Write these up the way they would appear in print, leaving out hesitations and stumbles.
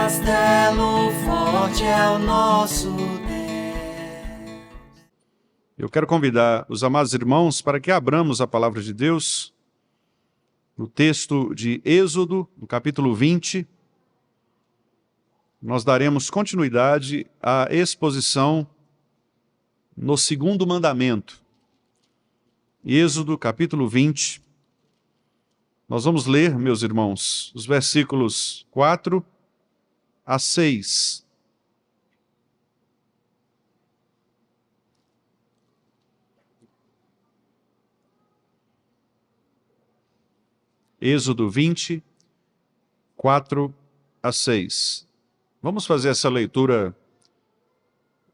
castelo forte é o nosso Deus. Eu quero convidar os amados irmãos para que abramos a palavra de Deus no texto de Êxodo, no capítulo 20. Nós daremos continuidade à exposição no segundo mandamento. Êxodo, capítulo 20. Nós vamos ler, meus irmãos, os versículos 4 a 6. Êxodo 20, 4 a 6. Vamos fazer essa leitura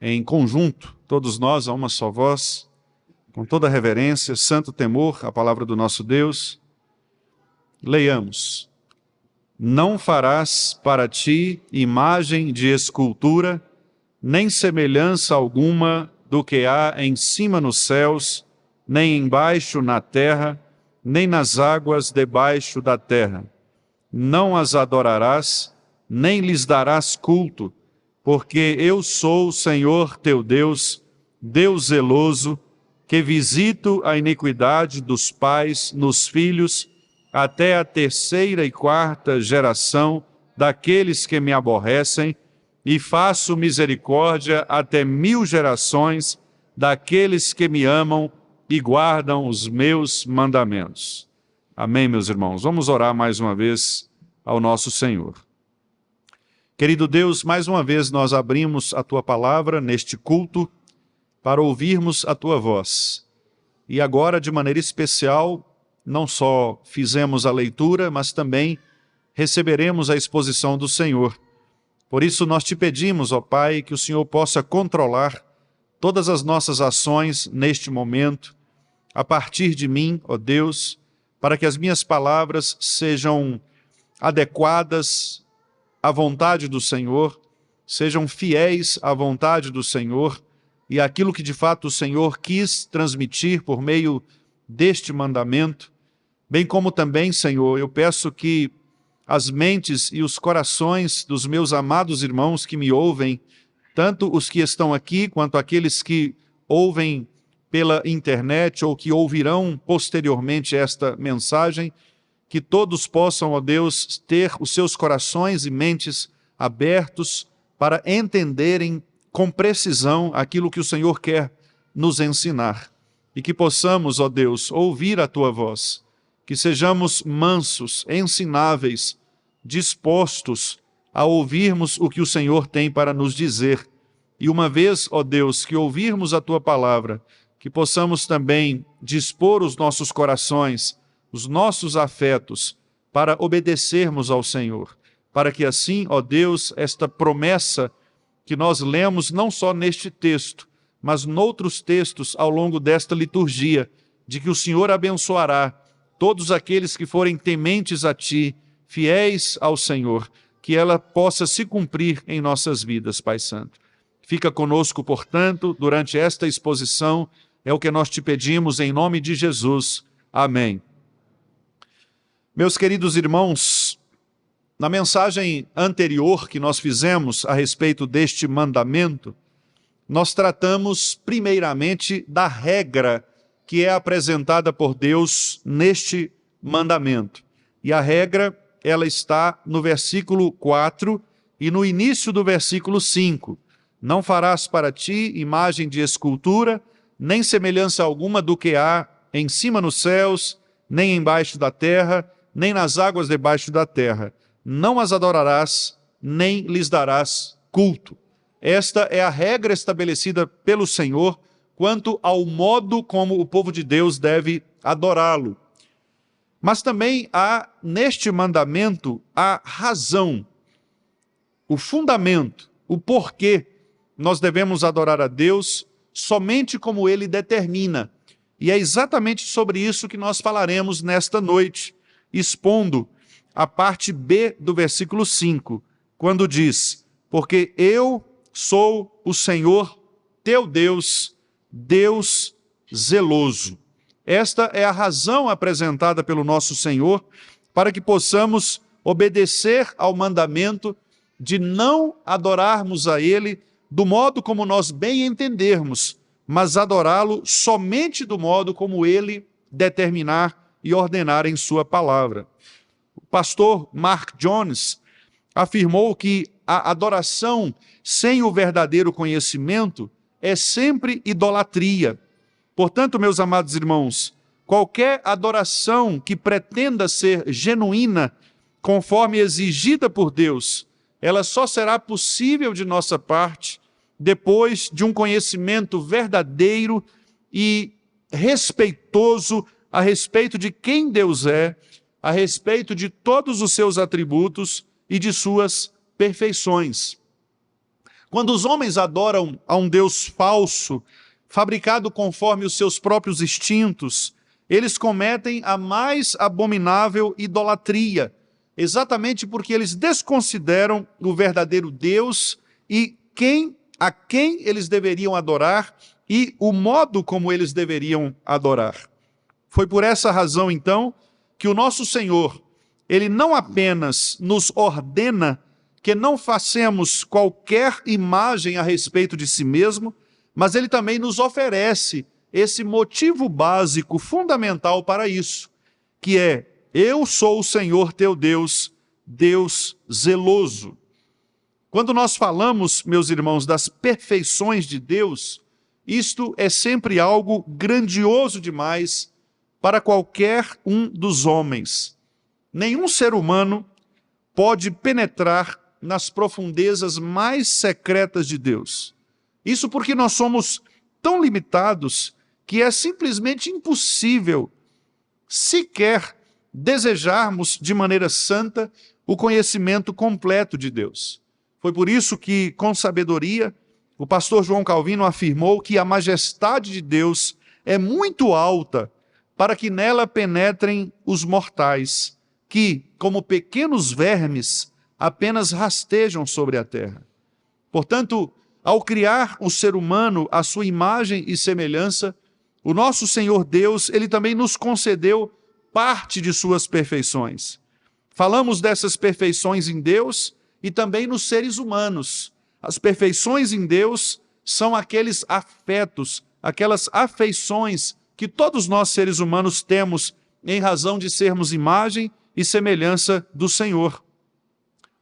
em conjunto, todos nós, a uma só voz, com toda reverência, santo temor, a palavra do nosso Deus. Leiamos. Não farás para ti imagem de escultura, nem semelhança alguma do que há em cima nos céus, nem embaixo na terra, nem nas águas debaixo da terra. Não as adorarás, nem lhes darás culto, porque eu sou o Senhor teu Deus, Deus zeloso, que visito a iniquidade dos pais nos filhos, até a terceira e quarta geração daqueles que me aborrecem, e faço misericórdia até 1000 gerações daqueles que me amam e guardam os meus mandamentos. Amém, meus irmãos? Vamos orar mais uma vez ao nosso Senhor. Querido Deus, mais uma vez nós abrimos a Tua palavra neste culto para ouvirmos a Tua voz. E agora, de maneira especial, não só fizemos a leitura, mas também receberemos a exposição do Senhor. Por isso nós te pedimos, ó Pai, que o Senhor possa controlar todas as nossas ações neste momento, a partir de mim, ó Deus, para que as minhas palavras sejam adequadas à vontade do Senhor, sejam fiéis à vontade do Senhor e àquilo que de fato o Senhor quis transmitir por meio deste mandamento, bem como também, Senhor, eu peço que as mentes e os corações dos meus amados irmãos que me ouvem, tanto os que estão aqui quanto aqueles que ouvem pela internet ou que ouvirão posteriormente esta mensagem, que todos possam, ó Deus, ter os seus corações e mentes abertos para entenderem com precisão aquilo que o Senhor quer nos ensinar. E que possamos, ó Deus, ouvir a Tua voz, que sejamos mansos, ensináveis, dispostos a ouvirmos o que o Senhor tem para nos dizer. E uma vez, ó Deus, que ouvirmos a Tua palavra, que possamos também dispor os nossos corações, os nossos afetos, para obedecermos ao Senhor, para que assim, ó Deus, esta promessa que nós lemos não só neste texto, mas noutros textos ao longo desta liturgia, de que o Senhor abençoará todos aqueles que forem tementes a Ti, fiéis ao Senhor, que ela possa se cumprir em nossas vidas, Pai Santo. Fica conosco, portanto, durante esta exposição, é o que nós te pedimos em nome de Jesus. Amém. Meus queridos irmãos, na mensagem anterior que nós fizemos a respeito deste mandamento, nós tratamos primeiramente da regra que é apresentada por Deus neste mandamento. E a regra, ela está no versículo 4 e no início do versículo 5. Não farás para ti imagem de escultura, nem semelhança alguma do que há em cima nos céus, nem embaixo da terra, nem nas águas debaixo da terra. Não as adorarás, nem lhes darás culto. Esta é a regra estabelecida pelo Senhor quanto ao modo como o povo de Deus deve adorá-lo. Mas também há neste mandamento a razão, o fundamento, o porquê nós devemos adorar a Deus somente como Ele determina. E é exatamente sobre isso que nós falaremos nesta noite, expondo a parte B do versículo 5, quando diz: porque eu sou o Senhor teu Deus, Deus zeloso. Esta é a razão apresentada pelo nosso Senhor para que possamos obedecer ao mandamento de não adorarmos a Ele do modo como nós bem entendermos, mas adorá-lo somente do modo como Ele determinar e ordenar em sua palavra. O pastor Mark Jones afirmou que a adoração sem o verdadeiro conhecimento é sempre idolatria. Portanto, meus amados irmãos, qualquer adoração que pretenda ser genuína, conforme exigida por Deus, ela só será possível de nossa parte depois de um conhecimento verdadeiro e respeitoso a respeito de quem Deus é, a respeito de todos os seus atributos e de suas perfeições. Quando os homens adoram a um Deus falso, fabricado conforme os seus próprios instintos, eles cometem a mais abominável idolatria, exatamente porque eles desconsideram o verdadeiro Deus e a quem eles deveriam adorar e o modo como eles deveriam adorar. Foi por essa razão, então, que o nosso Senhor, Ele não apenas nos ordena que não façamos qualquer imagem a respeito de si mesmo, mas Ele também nos oferece esse motivo básico, fundamental para isso, que é: eu sou o Senhor teu Deus, Deus zeloso. Quando nós falamos, meus irmãos, das perfeições de Deus, isto é sempre algo grandioso demais para qualquer um dos homens. Nenhum ser humano pode penetrar nas profundezas mais secretas de Deus. Isso porque nós somos tão limitados que é simplesmente impossível sequer desejarmos de maneira santa o conhecimento completo de Deus. Foi por isso que, com sabedoria, o pastor João Calvino afirmou que a majestade de Deus é muito alta para que nela penetrem os mortais, que, como pequenos vermes, apenas rastejam sobre a terra. Portanto, ao criar o ser humano à sua imagem e semelhança, o nosso Senhor Deus, Ele também nos concedeu parte de suas perfeições. Falamos dessas perfeições em Deus e também nos seres humanos. As perfeições em Deus são aqueles afetos, aquelas afeições que todos nós seres humanos temos em razão de sermos imagem e semelhança do Senhor.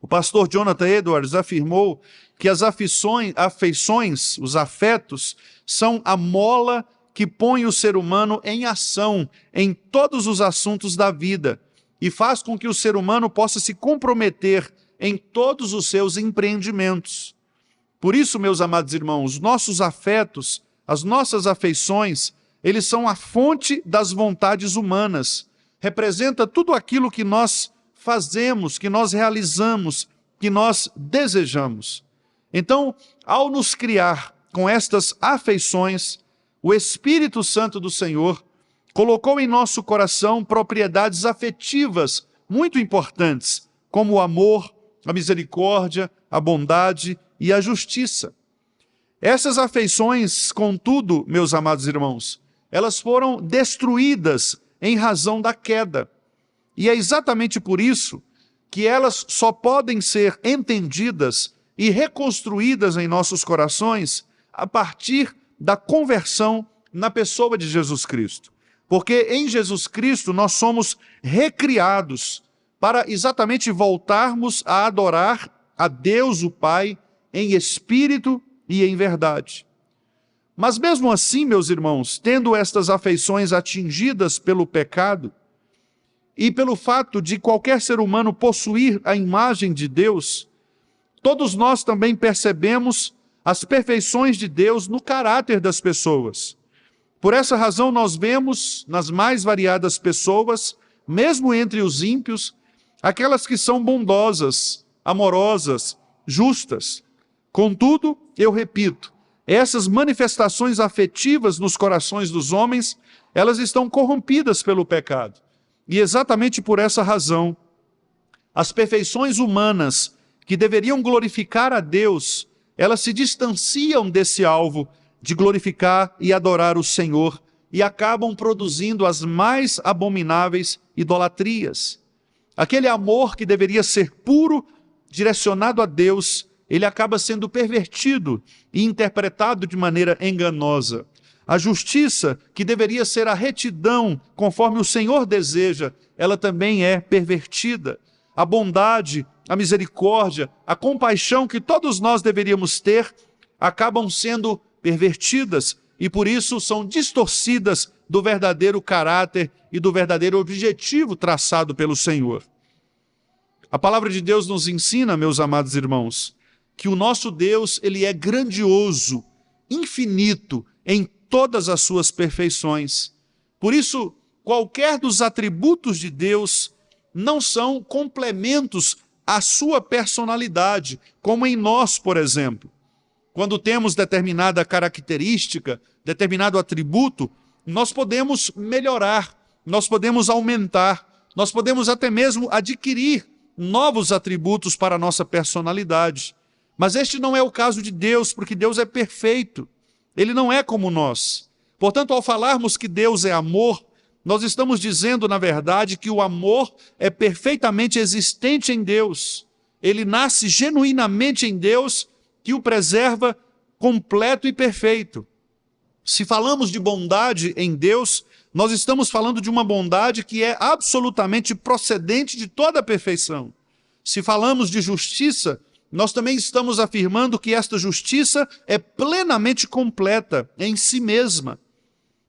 O pastor Jonathan Edwards afirmou que as afeições, os afetos, são a mola que põe o ser humano em ação em todos os assuntos da vida e faz com que o ser humano possa se comprometer em todos os seus empreendimentos. Por isso, meus amados irmãos, nossos afetos, as nossas afeições, eles são a fonte das vontades humanas. Representa tudo aquilo que nós fazemos, que nós realizamos, que nós desejamos. Então, ao nos criar com estas afeições, o Espírito Santo do Senhor colocou em nosso coração propriedades afetivas muito importantes, como o amor, a misericórdia, a bondade e a justiça. Essas afeições, contudo, meus amados irmãos, elas foram destruídas em razão da queda. E é exatamente por isso que elas só podem ser entendidas e reconstruídas em nossos corações a partir da conversão na pessoa de Jesus Cristo. Porque em Jesus Cristo nós somos recriados para exatamente voltarmos a adorar a Deus o Pai em espírito e em verdade. Mas mesmo assim, meus irmãos, tendo estas afeições atingidas pelo pecado e pelo fato de qualquer ser humano possuir a imagem de Deus, todos nós também percebemos as perfeições de Deus no caráter das pessoas. Por essa razão nós vemos nas mais variadas pessoas, mesmo entre os ímpios, aquelas que são bondosas, amorosas, justas. Contudo, eu repito, essas manifestações afetivas nos corações dos homens, elas estão corrompidas pelo pecado. E exatamente por essa razão, as perfeições humanas que deveriam glorificar a Deus, elas se distanciam desse alvo de glorificar e adorar o Senhor e acabam produzindo as mais abomináveis idolatrias. Aquele amor que deveria ser puro direcionado a Deus, ele acaba sendo pervertido e interpretado de maneira enganosa. A justiça, que deveria ser a retidão, conforme o Senhor deseja, ela também é pervertida. A bondade, a misericórdia, a compaixão que todos nós deveríamos ter, acabam sendo pervertidas e por isso são distorcidas do verdadeiro caráter e do verdadeiro objetivo traçado pelo Senhor. A palavra de Deus nos ensina, meus amados irmãos, que o nosso Deus, ele é grandioso, infinito em todas as suas perfeições. Por isso, qualquer dos atributos de Deus não são complementos à sua personalidade, como em nós, por exemplo. Quando temos determinada característica, determinado atributo, nós podemos melhorar, nós podemos aumentar, nós podemos até mesmo adquirir novos atributos para a nossa personalidade. Mas este não é o caso de Deus, porque Deus é perfeito. Ele não é como nós. Portanto, ao falarmos que Deus é amor, nós estamos dizendo, na verdade, que o amor é perfeitamente existente em Deus. Ele nasce genuinamente em Deus, que o preserva completo e perfeito. Se falamos de bondade em Deus, nós estamos falando de uma bondade que é absolutamente procedente de toda a perfeição. Se falamos de justiça, nós também estamos afirmando que esta justiça é plenamente completa em si mesma.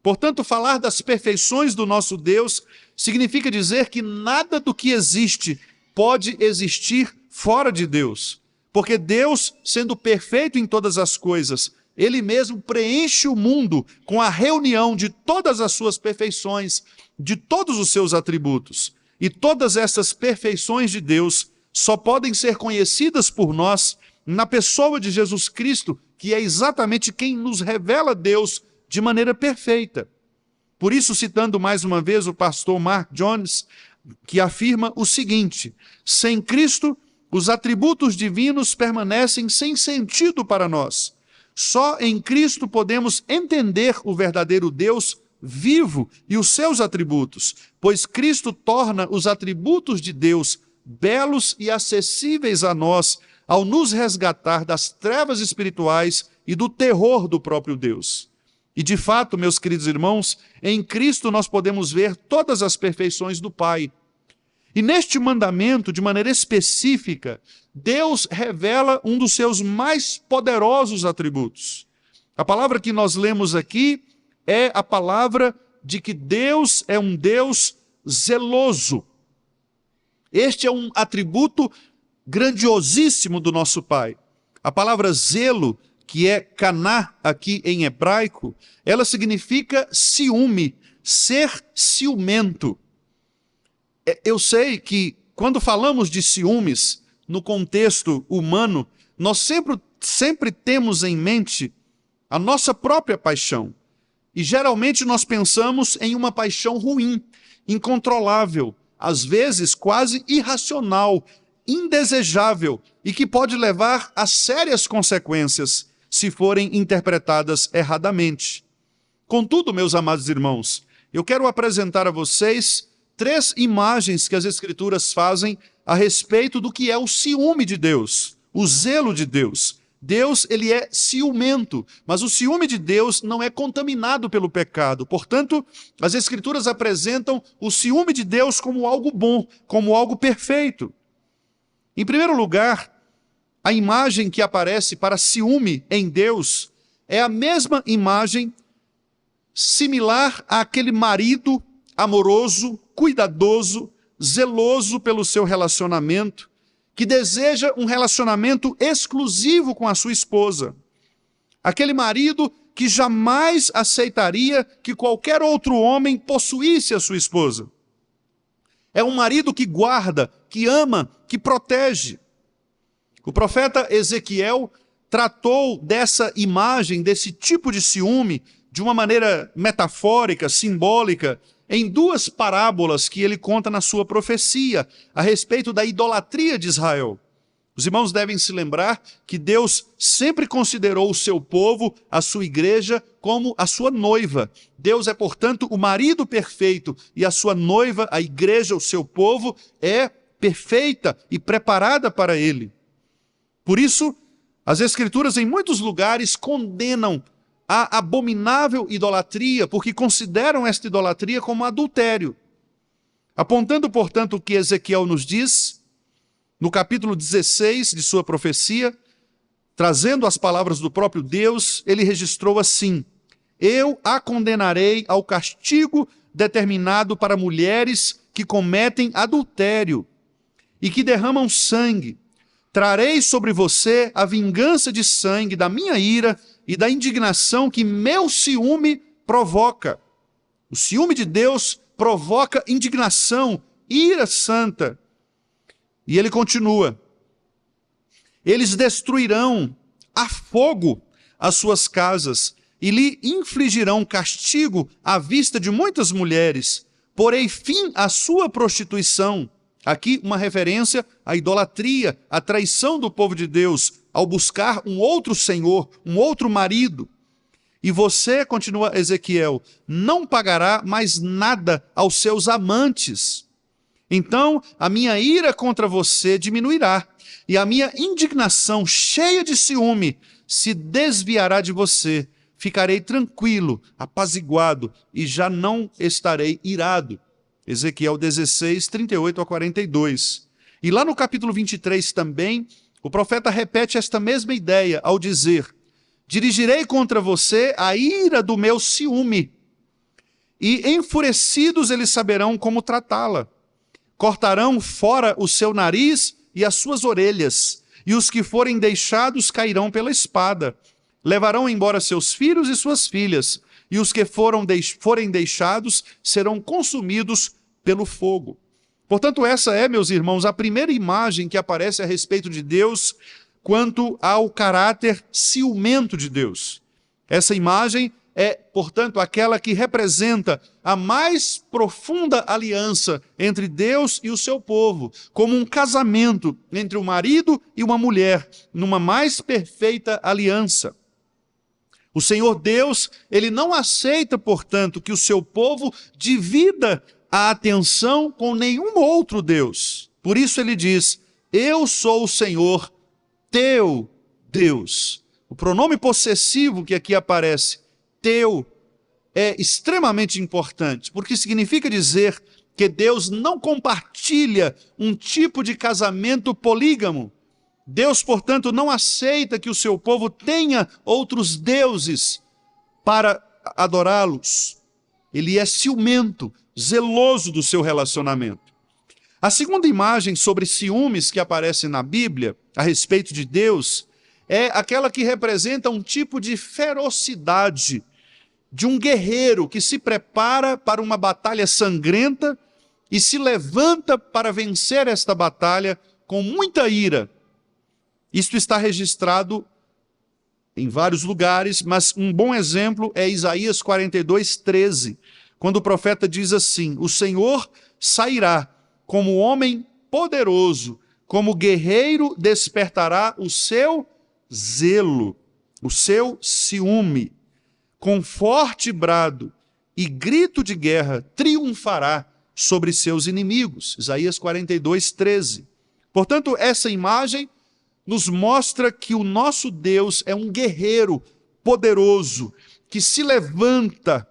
Portanto, falar das perfeições do nosso Deus significa dizer que nada do que existe pode existir fora de Deus. Porque Deus, sendo perfeito em todas as coisas, Ele mesmo preenche o mundo com a reunião de todas as suas perfeições, de todos os seus atributos. E todas essas perfeições de Deus só podem ser conhecidas por nós na pessoa de Jesus Cristo, que é exatamente quem nos revela Deus de maneira perfeita. Por isso, citando mais uma vez o pastor Mark Jones, que afirma o seguinte: sem Cristo, os atributos divinos permanecem sem sentido para nós. Só em Cristo podemos entender o verdadeiro Deus vivo e os seus atributos, pois Cristo torna os atributos de Deus belos e acessíveis a nós, ao nos resgatar das trevas espirituais e do terror do próprio Deus. E de fato, meus queridos irmãos, em Cristo nós podemos ver todas as perfeições do Pai. E neste mandamento, de maneira específica, Deus revela um dos seus mais poderosos atributos. A palavra que nós lemos aqui é a palavra de que Deus é um Deus zeloso. Este é um atributo grandiosíssimo do nosso Pai. A palavra zelo, que é caná aqui em hebraico, ela significa ciúme, ser ciumento. Eu sei que quando falamos de ciúmes no contexto humano, nós sempre temos em mente a nossa própria paixão. E geralmente nós pensamos em uma paixão ruim, incontrolável, às vezes quase irracional, indesejável e que pode levar a sérias consequências se forem interpretadas erradamente. Contudo, meus amados irmãos, eu quero apresentar a vocês 3 imagens que as Escrituras fazem a respeito do que é o ciúme de Deus, o zelo de Deus. Deus, ele é ciumento, mas o ciúme de Deus não é contaminado pelo pecado. Portanto, as Escrituras apresentam o ciúme de Deus como algo bom, como algo perfeito. Em primeiro lugar, a imagem que aparece para ciúme em Deus é a mesma imagem similar àquele marido amoroso, cuidadoso, zeloso pelo seu relacionamento, que deseja um relacionamento exclusivo com a sua esposa. Aquele marido que jamais aceitaria que qualquer outro homem possuísse a sua esposa. É um marido que guarda, que ama, que protege. O profeta Ezequiel tratou dessa imagem, desse tipo de ciúme, de uma maneira metafórica, simbólica, em 2 parábolas que ele conta na sua profecia a respeito da idolatria de Israel. Os irmãos devem se lembrar que Deus sempre considerou o seu povo, a sua igreja, como a sua noiva. Deus é, portanto, o marido perfeito e a sua noiva, a igreja, o seu povo, é perfeita e preparada para ele. Por isso, as Escrituras em muitos lugares condenam a abominável idolatria, porque consideram esta idolatria como adultério. Apontando, portanto, o que Ezequiel nos diz, no capítulo 16 de sua profecia, trazendo as palavras do próprio Deus, ele registrou assim: eu a condenarei ao castigo determinado para mulheres que cometem adultério e que derramam sangue. Trarei sobre você a vingança de sangue da minha ira e da indignação que meu ciúme provoca. O ciúme de Deus provoca indignação, ira santa. E ele continua: eles destruirão a fogo as suas casas e lhe infligirão castigo à vista de muitas mulheres. Porei fim à sua prostituição. Aqui uma referência à idolatria, à traição do povo de Deus, ao buscar um outro senhor, um outro marido. E você, continua Ezequiel, não pagará mais nada aos seus amantes. Então a minha ira contra você diminuirá, e a minha indignação cheia de ciúme se desviará de você. Ficarei tranquilo, apaziguado, e já não estarei irado. Ezequiel 16, 38 a 42. E lá no capítulo 23 também, o profeta repete esta mesma ideia ao dizer: dirigirei contra você a ira do meu ciúme, e enfurecidos eles saberão como tratá-la. Cortarão fora o seu nariz e as suas orelhas, e os que forem deixados cairão pela espada. Levarão embora seus filhos e suas filhas, e os que forem deixados serão consumidos pelo fogo. Portanto, essa é, meus irmãos, a primeira imagem que aparece a respeito de Deus quanto ao caráter ciumento de Deus. Essa imagem é, portanto, aquela que representa a mais profunda aliança entre Deus e o seu povo, como um casamento entre um marido e uma mulher, numa mais perfeita aliança. O Senhor Deus, ele não aceita, portanto, que o seu povo divida a atenção com nenhum outro Deus. Por isso ele diz: eu sou o Senhor, teu Deus. O pronome possessivo que aqui aparece, teu, é extremamente importante, porque significa dizer que Deus não compartilha um tipo de casamento polígamo. Deus, portanto, não aceita que o seu povo tenha outros deuses para adorá-los. Ele é ciumento, zeloso do seu relacionamento. A segunda imagem sobre ciúmes que aparece na Bíblia, a respeito de Deus, é aquela que representa um tipo de ferocidade de um guerreiro que se prepara para uma batalha sangrenta e se levanta para vencer esta batalha com muita ira. Isto está registrado em vários lugares, mas um bom exemplo é Isaías 42, 13, quando o profeta diz assim: o Senhor sairá como homem poderoso, como guerreiro despertará o seu zelo, o seu ciúme, com forte brado e grito de guerra triunfará sobre seus inimigos. Isaías 42, 13. Portanto, essa imagem nos mostra que o nosso Deus é um guerreiro poderoso, que se levanta,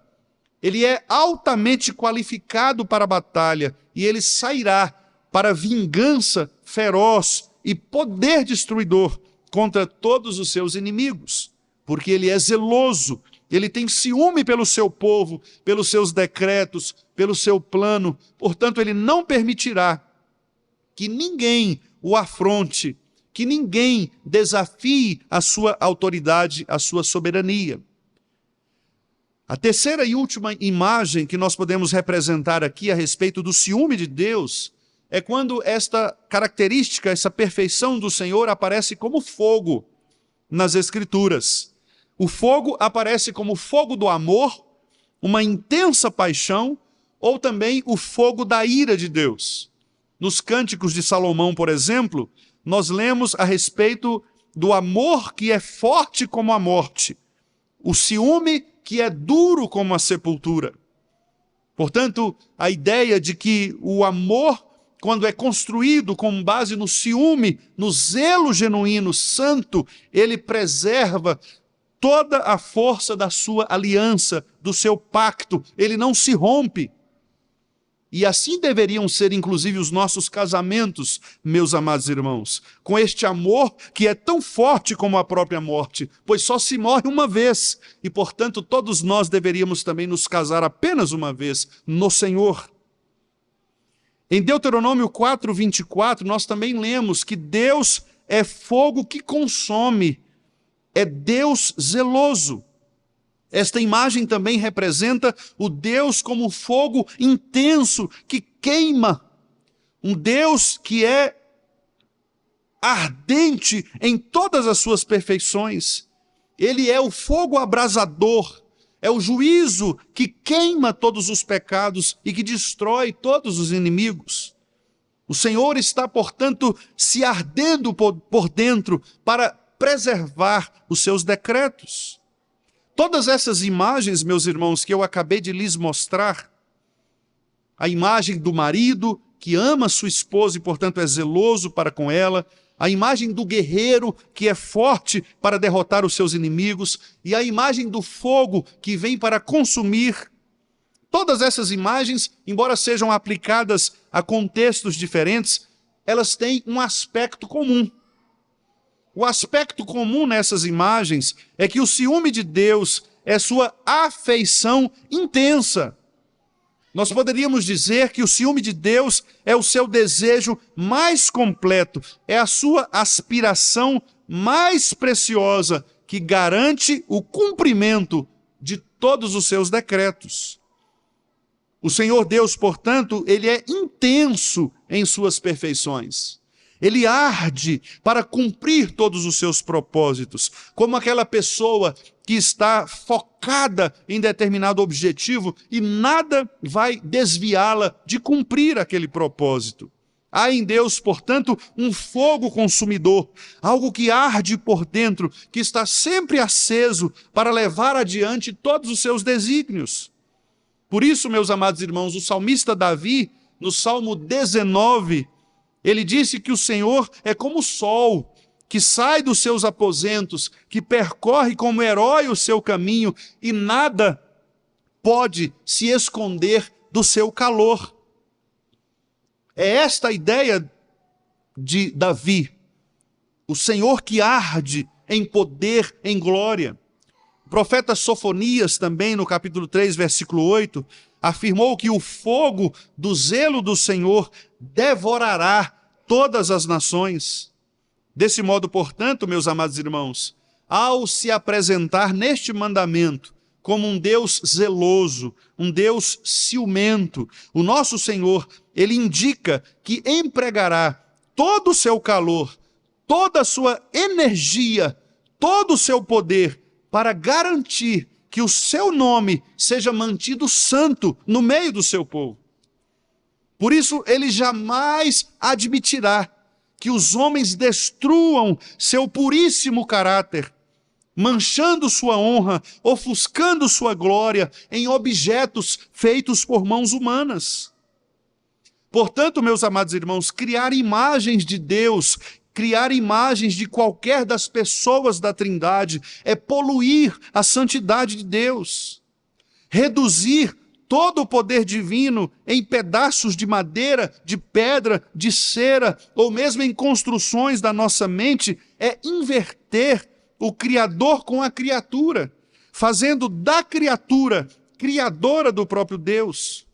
ele é altamente qualificado para a batalha, e ele sairá para vingança feroz e poder destruidor contra todos os seus inimigos, porque ele é zeloso, ele tem ciúme pelo seu povo, pelos seus decretos, pelo seu plano. Portanto, ele não permitirá que ninguém o afronte, que ninguém desafie a sua autoridade, a sua soberania. A terceira e última imagem que nós podemos representar aqui a respeito do ciúme de Deus é quando esta característica, essa perfeição do Senhor aparece como fogo nas Escrituras. O fogo aparece como fogo do amor, uma intensa paixão, ou também o fogo da ira de Deus. Nos Cânticos de Salomão, por exemplo, nós lemos a respeito do amor que é forte como a morte, o ciúme que é duro como a sepultura. Portanto, a ideia de que o amor quando é construído com base no ciúme, no zelo genuíno, santo, ele preserva toda a força da sua aliança, do seu pacto, ele não se rompe. E assim deveriam ser, inclusive, os nossos casamentos, meus amados irmãos, com este amor que é tão forte como a própria morte, pois só se morre uma vez, e, portanto, todos nós deveríamos também nos casar apenas uma vez no Senhor. Em Deuteronômio 4:24, nós também lemos que Deus é fogo que consome, é Deus zeloso. Esta imagem também representa o Deus como fogo intenso que queima, um Deus que é ardente em todas as suas perfeições. Ele é o fogo abrasador, é o juízo que queima todos os pecados e que destrói todos os inimigos. O Senhor está, portanto, se ardendo por dentro para preservar os seus decretos. Todas essas imagens, meus irmãos, que eu acabei de lhes mostrar, a imagem do marido que ama sua esposa e, portanto, é zeloso para com ela, a imagem do guerreiro que é forte para derrotar os seus inimigos, e a imagem do fogo que vem para consumir. Todas essas imagens, embora sejam aplicadas a contextos diferentes, elas têm um aspecto comum. O aspecto comum nessas imagens é que o ciúme de Deus é sua afeição intensa. Nós poderíamos dizer que o ciúme de Deus é o seu desejo mais completo, é a sua aspiração mais preciosa, que garante o cumprimento de todos os seus decretos. O Senhor Deus, portanto, ele é intenso em suas perfeições. Ele arde para cumprir todos os seus propósitos, como aquela pessoa que está focada em determinado objetivo e nada vai desviá-la de cumprir aquele propósito. Há em Deus, portanto, um fogo consumidor, algo que arde por dentro, que está sempre aceso para levar adiante todos os seus desígnios. Por isso, meus amados irmãos, o salmista Davi, no Salmo 19, ele disse que o Senhor é como o sol, que sai dos seus aposentos, que percorre como herói o seu caminho, e nada pode se esconder do seu calor. É esta a ideia de Davi, o Senhor que arde em poder, em glória. O profeta Sofonias também, no capítulo 3, versículo 8, afirmou que o fogo do zelo do Senhor devorará todas as nações. Desse modo, portanto, meus amados irmãos, ao se apresentar neste mandamento como um Deus zeloso, um Deus ciumento, o nosso Senhor, ele indica que empregará todo o seu calor, toda a sua energia, todo o seu poder para garantir que o seu nome seja mantido santo no meio do seu povo. Por isso, ele jamais admitirá que os homens destruam seu puríssimo caráter, manchando sua honra, ofuscando sua glória em objetos feitos por mãos humanas. Portanto, meus amados irmãos, criar imagens de Deus, criar imagens de qualquer das pessoas da Trindade, é poluir a santidade de Deus. Reduzir todo o poder divino em pedaços de madeira, de pedra, de cera, ou mesmo em construções da nossa mente, é inverter o Criador com a criatura, fazendo da criatura criadora do próprio Deus.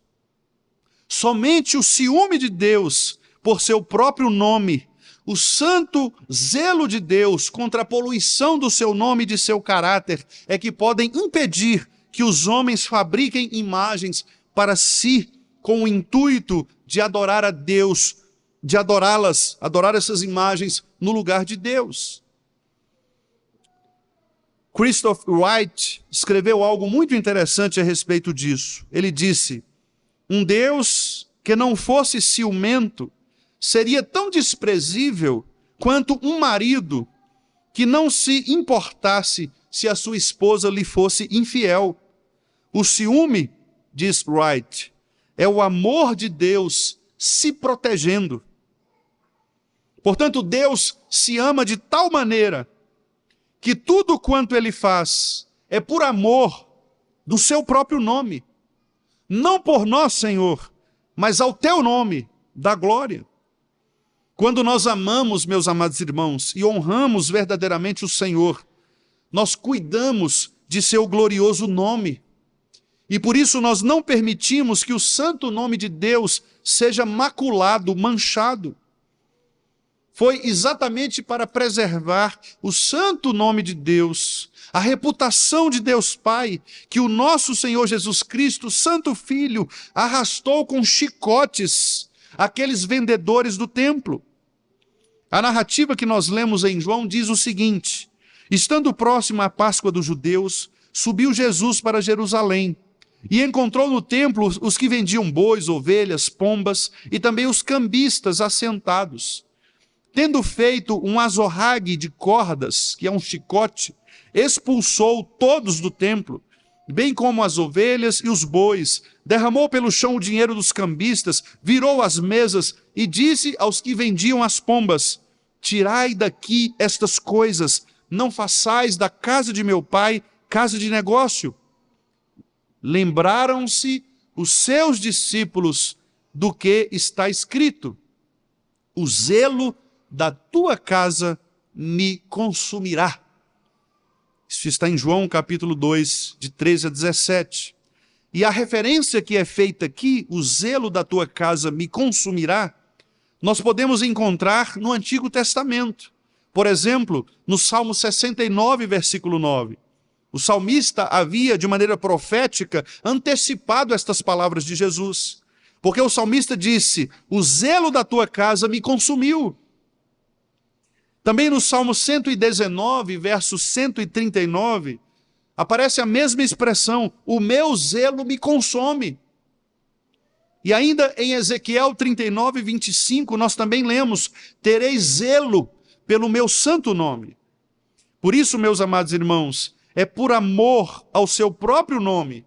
Somente o ciúme de Deus, por seu próprio nome, o santo zelo de Deus contra a poluição do seu nome e de seu caráter, é que podem impedir que os homens fabriquem imagens para si, com o intuito de adorar a Deus, de adorá-las, adorar essas imagens no lugar de Deus. Christopher Wright escreveu algo muito interessante a respeito disso. Ele disse: um Deus que não fosse ciumento seria tão desprezível quanto um marido que não se importasse se a sua esposa lhe fosse infiel. O ciúme, diz Wright, é o amor de Deus se protegendo. Portanto, Deus se ama de tal maneira que tudo quanto ele faz é por amor do seu próprio nome. Não por nós, Senhor, mas ao teu nome, da glória. Quando nós amamos, meus amados irmãos, e honramos verdadeiramente o Senhor, nós cuidamos de seu glorioso nome. E por isso nós não permitimos que o santo nome de Deus seja maculado, manchado. Foi exatamente para preservar o santo nome de Deus, a reputação de Deus Pai, que o nosso Senhor Jesus Cristo, Santo Filho, arrastou com chicotes aqueles vendedores do templo. A narrativa que nós lemos em João diz o seguinte: estando próximo à Páscoa dos judeus, subiu Jesus para Jerusalém e encontrou no templo os que vendiam bois, ovelhas, pombas e também os cambistas assentados. Tendo feito um azorrague de cordas, que é um chicote, expulsou todos do templo, bem como as ovelhas e os bois, derramou pelo chão o dinheiro dos cambistas, virou as mesas e disse aos que vendiam as pombas: tirai daqui estas coisas, não façais da casa de meu pai casa de negócio. Lembraram-se os seus discípulos do que está escrito: o zelo da tua casa me consumirá. Isso está em João capítulo 2, de 13 a 17. E a referência que é feita aqui, o zelo da tua casa me consumirá, nós podemos encontrar no Antigo Testamento. Por exemplo, no Salmo 69, versículo 9. O salmista havia, de maneira profética, antecipado estas palavras de Jesus. Porque o salmista disse: o zelo da tua casa me consumiu. Também no Salmo 119, verso 139, aparece a mesma expressão: o meu zelo me consome. E ainda em Ezequiel 39, 25, nós também lemos: terei zelo pelo meu santo nome. Por isso, meus amados irmãos, é por amor ao seu próprio nome,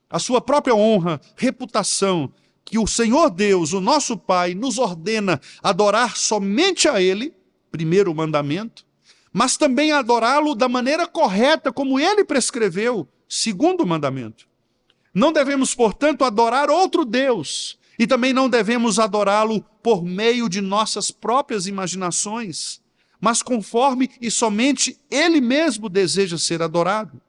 a sua própria honra, reputação, que o Senhor Deus, o nosso Pai, nos ordena adorar somente a Ele, primeiro mandamento, mas também adorá-lo da maneira correta, como ele prescreveu, segundo mandamento. Não devemos, portanto, adorar outro Deus, e também não devemos adorá-lo por meio de nossas próprias imaginações, mas conforme e somente ele mesmo deseja ser adorado.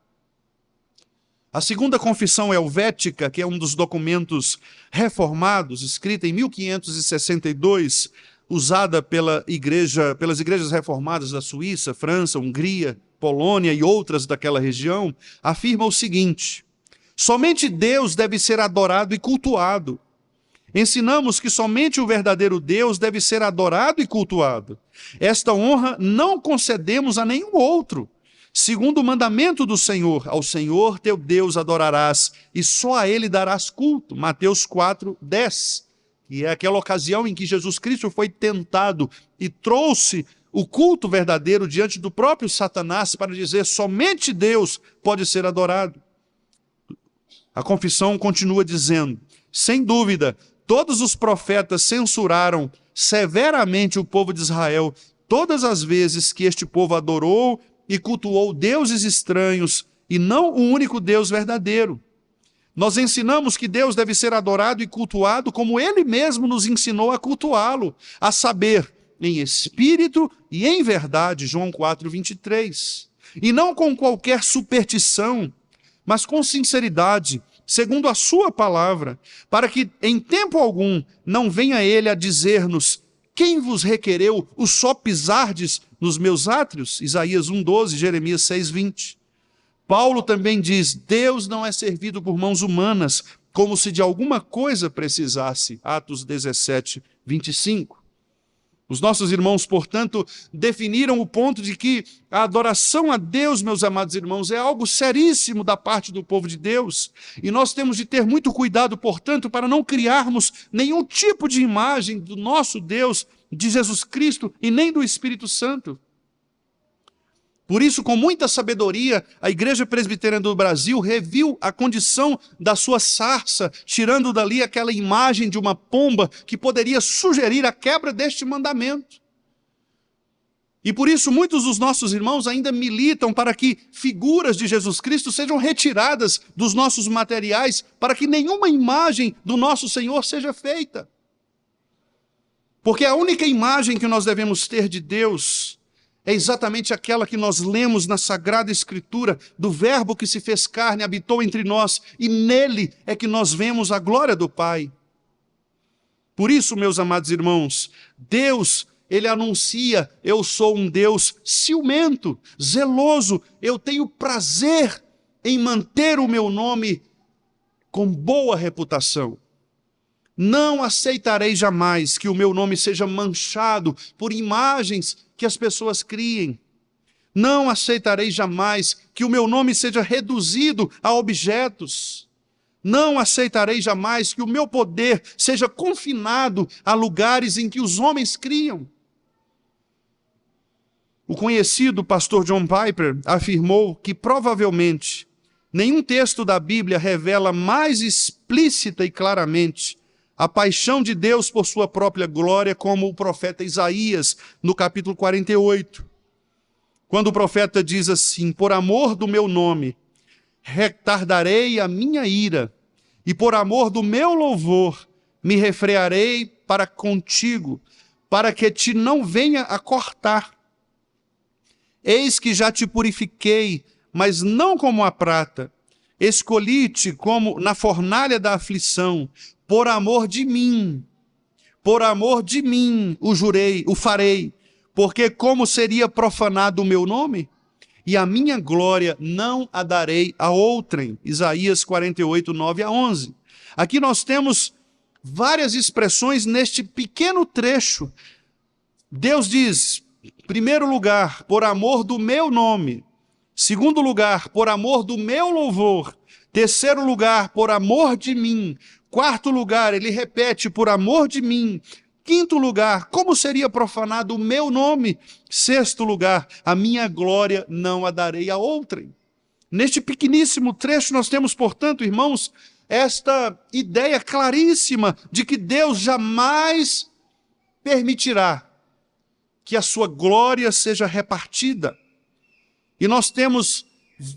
A segunda confissão helvética, que é um dos documentos reformados, escrita em 1562, usada pelas igrejas reformadas da Suíça, França, Hungria, Polônia e outras daquela região, afirma o seguinte: somente Deus deve ser adorado e cultuado. Ensinamos que somente o verdadeiro Deus deve ser adorado e cultuado. Esta honra não concedemos a nenhum outro. Segundo o mandamento do Senhor, ao Senhor teu Deus adorarás e só a ele darás culto. Mateus 4, 10. E é aquela ocasião em que Jesus Cristo foi tentado e trouxe o culto verdadeiro diante do próprio Satanás para dizer: somente Deus pode ser adorado. A confissão continua dizendo: sem dúvida, todos os profetas censuraram severamente o povo de Israel todas as vezes que este povo adorou e cultuou deuses estranhos e não o único Deus verdadeiro. Nós ensinamos que Deus deve ser adorado e cultuado como Ele mesmo nos ensinou a cultuá-lo, a saber, em espírito e em verdade, João 4, 23. E não com qualquer superstição, mas com sinceridade, segundo a sua palavra, para que em tempo algum não venha Ele a dizer-nos: quem vos requereu o só pisardes nos meus átrios? Isaías 1,12, Jeremias 6,20. Paulo também diz: Deus não é servido por mãos humanas, como se de alguma coisa precisasse. Atos 17, 25. Os nossos irmãos, portanto, definiram o ponto de que a adoração a Deus, meus amados irmãos, é algo seríssimo da parte do povo de Deus. E nós temos de ter muito cuidado, portanto, para não criarmos nenhum tipo de imagem do nosso Deus, de Jesus Cristo e nem do Espírito Santo. Por isso, com muita sabedoria, a Igreja Presbiteriana do Brasil reviu a condição da sua sarça, tirando dali aquela imagem de uma pomba que poderia sugerir a quebra deste mandamento. E por isso muitos dos nossos irmãos ainda militam para que figuras de Jesus Cristo sejam retiradas dos nossos materiais, para que nenhuma imagem do nosso Senhor seja feita. Porque a única imagem que nós devemos ter de Deus é exatamente aquela que nós lemos na Sagrada Escritura, do Verbo que se fez carne, habitou entre nós, e nele é que nós vemos a glória do Pai. Por isso, meus amados irmãos, Deus, Ele anuncia: eu sou um Deus ciumento, zeloso, eu tenho prazer em manter o meu nome com boa reputação. Não aceitarei jamais que o meu nome seja manchado por imagens que as pessoas criem. Não aceitarei jamais que o meu nome seja reduzido a objetos. Não aceitarei jamais que o meu poder seja confinado a lugares em que os homens criam. O conhecido pastor John Piper afirmou que provavelmente nenhum texto da Bíblia revela mais explícita e claramente a paixão de Deus por sua própria glória, como o profeta Isaías, no capítulo 48. Quando o profeta diz assim: por amor do meu nome, retardarei a minha ira, e por amor do meu louvor, me refrearei para contigo, para que te não venha a cortar. Eis que já te purifiquei, mas não como a prata. Escolhi-te como na fornalha da aflição. Por amor de mim o jurei, o farei, porque como seria profanado o meu nome? E a minha glória não a darei a outrem. Isaías 48, 9 a 11. Aqui nós temos várias expressões neste pequeno trecho. Deus diz, em primeiro lugar, por amor do meu nome. Segundo lugar, por amor do meu louvor. Terceiro lugar, por amor de mim. Quarto lugar, ele repete, por amor de mim. Quinto lugar, como seria profanado o meu nome? Sexto lugar, a minha glória não a darei a outrem. Neste pequeníssimo trecho nós temos, portanto, irmãos, esta ideia claríssima de que Deus jamais permitirá que a sua glória seja repartida. E nós temos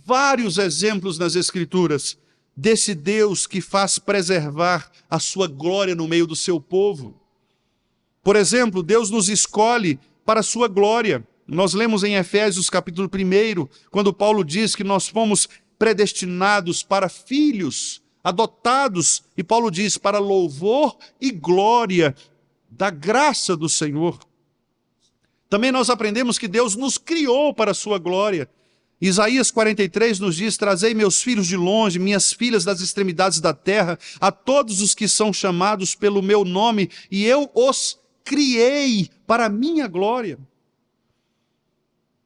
vários exemplos nas Escrituras desse Deus que faz preservar a sua glória no meio do seu povo. Por exemplo, Deus nos escolhe para a sua glória. Nós lemos em Efésios capítulo 1, quando Paulo diz que nós fomos predestinados para filhos, adotados, e Paulo diz, para louvor e glória da graça do Senhor. Também nós aprendemos que Deus nos criou para a sua glória. Isaías 43 nos diz, trazei meus filhos de longe, minhas filhas das extremidades da terra, a todos os que são chamados pelo meu nome, e eu os criei para a minha glória.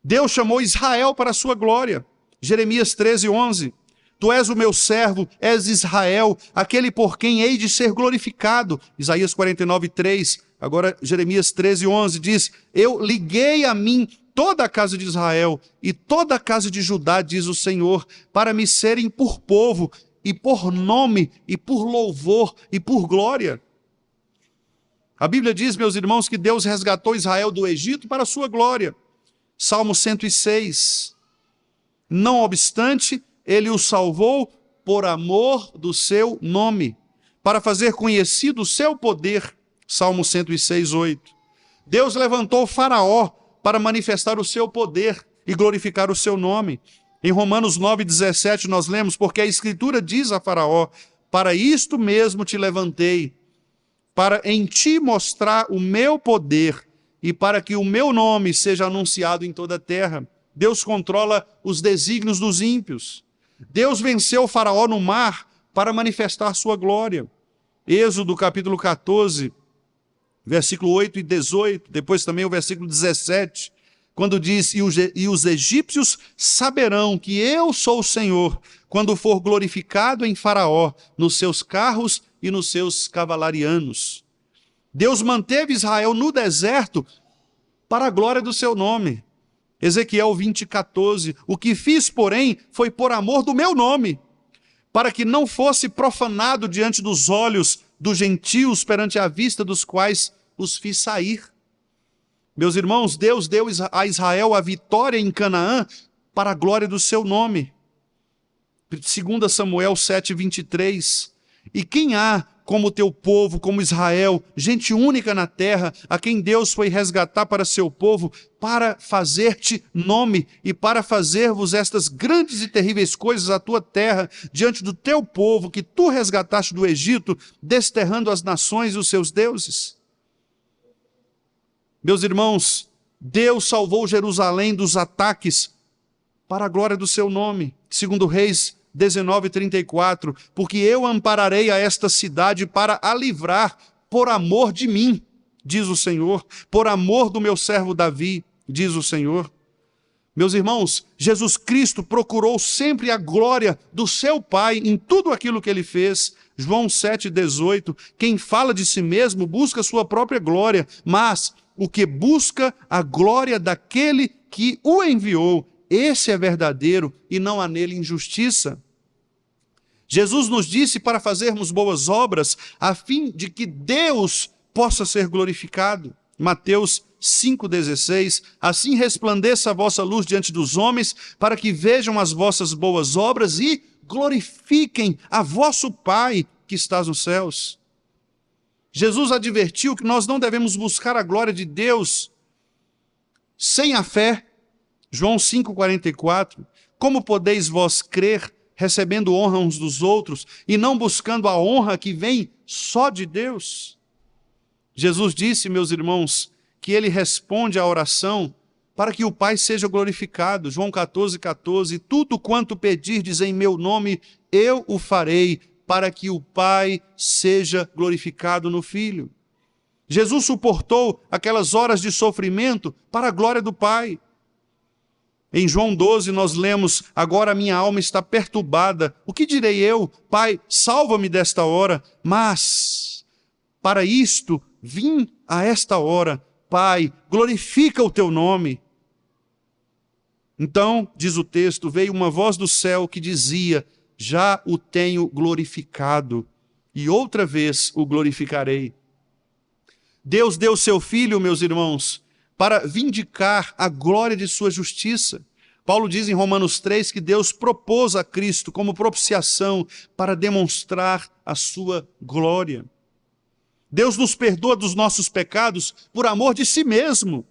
Deus chamou Israel para a sua glória. Jeremias 13, 11. Tu és o meu servo, és Israel, aquele por quem hei de ser glorificado. Isaías 49, 3. Agora Jeremias 13, 11 diz, eu liguei a mim toda a casa de Israel e toda a casa de Judá, diz o Senhor, para me serem por povo, e por nome, e por louvor, e por glória. A Bíblia diz, meus irmãos, que Deus resgatou Israel do Egito para a sua glória. Salmo 106. Não obstante, ele o salvou por amor do seu nome, para fazer conhecido o seu poder. Salmo 106, 8. Deus levantou Faraó para manifestar o seu poder e glorificar o seu nome. Em Romanos 9, 17 nós lemos, porque a Escritura diz a Faraó, para isto mesmo te levantei, para em ti mostrar o meu poder e para que o meu nome seja anunciado em toda a terra. Deus controla os desígnios dos ímpios. Deus venceu o Faraó no mar para manifestar sua glória. Êxodo capítulo 14, versículo 8 e 18, depois também o versículo 17, quando diz, e os egípcios saberão que eu sou o Senhor, quando for glorificado em Faraó, nos seus carros e nos seus cavalarianos. Deus manteve Israel no deserto para a glória do seu nome. Ezequiel 20:14, o que fiz, porém, foi por amor do meu nome, para que não fosse profanado diante dos olhos dos gentios, perante a vista dos quais os fiz sair. Meus irmãos, Deus deu a Israel a vitória em Canaã para a glória do seu nome. 2 Samuel 7:23, e quem há como teu povo, como Israel, gente única na terra, a quem Deus foi resgatar para seu povo, para fazer-te nome e para fazer-vos estas grandes e terríveis coisas à tua terra, diante do teu povo, que tu resgataste do Egito, desterrando as nações e os seus deuses. Meus irmãos, Deus salvou Jerusalém dos ataques para a glória do seu nome. 2 Reis 19:34, porque eu ampararei a esta cidade para a livrar por amor de mim, diz o Senhor, por amor do meu servo Davi, diz o Senhor. Meus irmãos, Jesus Cristo procurou sempre a glória do seu Pai em tudo aquilo que ele fez. João 7:18, quem fala de si mesmo busca sua própria glória, mas o que busca a glória daquele que o enviou, esse é verdadeiro e não há nele injustiça. Jesus nos disse para fazermos boas obras, a fim de que Deus possa ser glorificado. Mateus 5,16, assim resplandeça a vossa luz diante dos homens, para que vejam as vossas boas obras e glorifiquem a vosso Pai que estás nos céus. Jesus advertiu que nós não devemos buscar a glória de Deus sem a fé. João 5,44, como podeis vós crer, recebendo honra uns dos outros, e não buscando a honra que vem só de Deus? Jesus disse, meus irmãos, que ele responde à oração para que o Pai seja glorificado. João 14,14, tudo quanto pedirdes em meu nome, eu o farei, para que o Pai seja glorificado no Filho. Jesus suportou aquelas horas de sofrimento para a glória do Pai. Em João 12 nós lemos, agora a minha alma está perturbada, o que direi eu? Pai, salva-me desta hora, mas para isto vim a esta hora, Pai, glorifica o teu nome. Então, diz o texto, veio uma voz do céu que dizia, já o tenho glorificado, e outra vez o glorificarei. Deus deu seu Filho, meus irmãos, para vindicar a glória de sua justiça. Paulo diz em Romanos 3 que Deus propôs a Cristo como propiciação para demonstrar a sua glória. Deus nos perdoa dos nossos pecados por amor de si mesmo.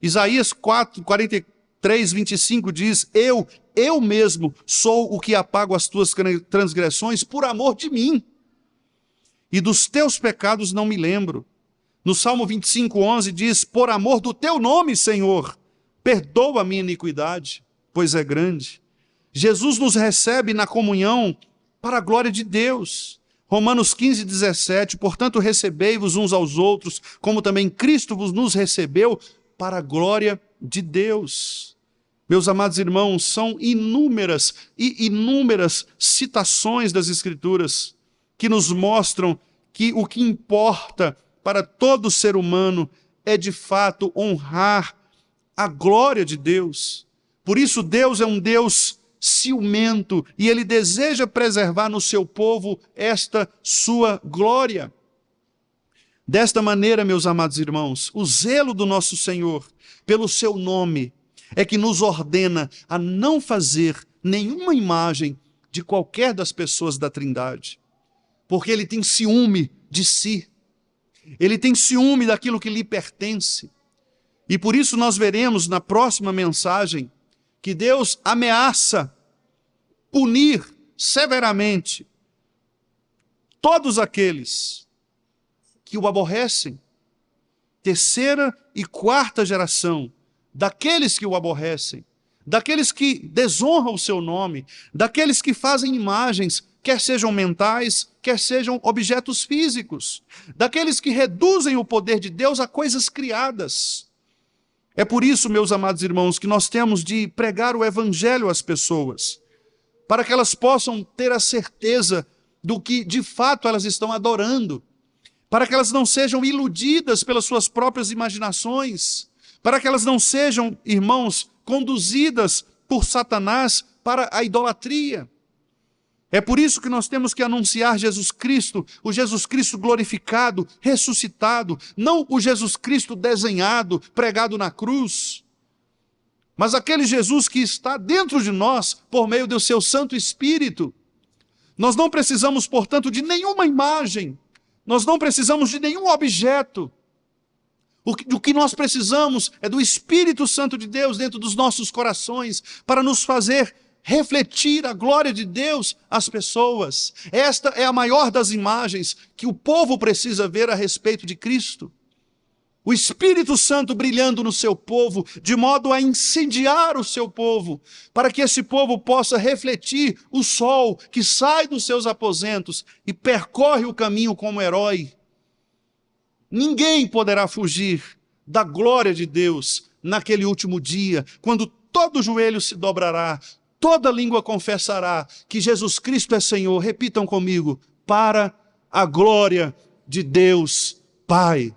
Isaías 43:25 diz, eu mesmo sou o que apago as tuas transgressões por amor de mim. E dos teus pecados não me lembro. No Salmo 25:11 diz, por amor do teu nome, Senhor, perdoa a minha iniquidade, pois é grande. Jesus nos recebe na comunhão para a glória de Deus. Romanos 15:17, portanto recebei-vos uns aos outros, como também Cristo vos nos recebeu para a glória de Deus. Meus amados irmãos, são inúmeras e inúmeras citações das Escrituras que nos mostram que o que importa para todo ser humano é de fato honrar a glória de Deus. Por isso Deus é um Deus ciumento e ele deseja preservar no seu povo esta sua glória. Desta maneira, meus amados irmãos, o zelo do nosso Senhor pelo seu nome é que nos ordena a não fazer nenhuma imagem de qualquer das pessoas da Trindade, porque ele tem ciúme de si. Ele tem ciúme daquilo que lhe pertence. E por isso nós veremos na próxima mensagem que Deus ameaça punir severamente todos aqueles que o aborrecem. Terceira e quarta geração daqueles que o aborrecem, daqueles que desonram o seu nome, daqueles que fazem imagens, quer sejam mentais, quer sejam objetos físicos, daqueles que reduzem o poder de Deus a coisas criadas. É por isso, meus amados irmãos, que nós temos de pregar o evangelho às pessoas, para que elas possam ter a certeza do que de fato elas estão adorando, para que elas não sejam iludidas pelas suas próprias imaginações, para que elas não sejam, irmãos, conduzidas por Satanás para a idolatria. É por isso que nós temos que anunciar Jesus Cristo, o Jesus Cristo glorificado, ressuscitado, não o Jesus Cristo desenhado, pregado na cruz, mas aquele Jesus que está dentro de nós por meio do seu Santo Espírito. Nós não precisamos, portanto, de nenhuma imagem, nós não precisamos de nenhum objeto. O que nós precisamos é do Espírito Santo de Deus dentro dos nossos corações para nos fazer refletir a glória de Deus às pessoas. Esta é a maior das imagens que o povo precisa ver a respeito de Cristo. O Espírito Santo brilhando no seu povo, de modo a incendiar o seu povo, para que esse povo possa refletir o sol que sai dos seus aposentos e percorre o caminho como herói. Ninguém poderá fugir da glória de Deus naquele último dia, quando todo joelho se dobrará, toda língua confessará que Jesus Cristo é Senhor. Repitam comigo: para a glória de Deus Pai.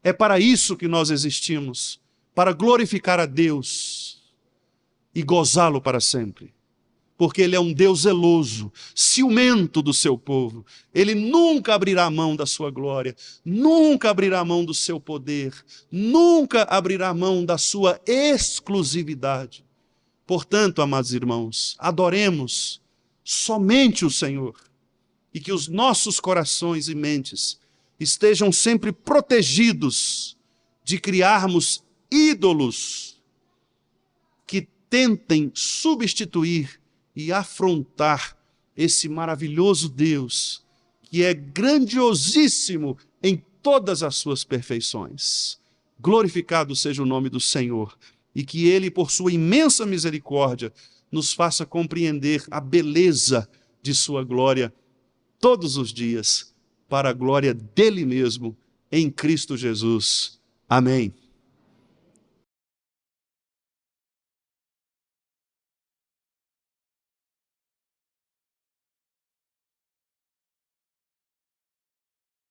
É para isso que nós existimos, para glorificar a Deus e gozá-lo para sempre. Porque Ele é um Deus zeloso, ciumento do seu povo. Ele nunca abrirá mão da sua glória, nunca abrirá mão do seu poder, nunca abrirá mão da sua exclusividade. Portanto, amados irmãos, adoremos somente o Senhor e que os nossos corações e mentes estejam sempre protegidos de criarmos ídolos que tentem substituir e afrontar esse maravilhoso Deus, que é grandiosíssimo em todas as suas perfeições. Glorificado seja o nome do Senhor, e que Ele, por sua imensa misericórdia, nos faça compreender a beleza de sua glória todos os dias, para a glória dele mesmo, em Cristo Jesus. Amém.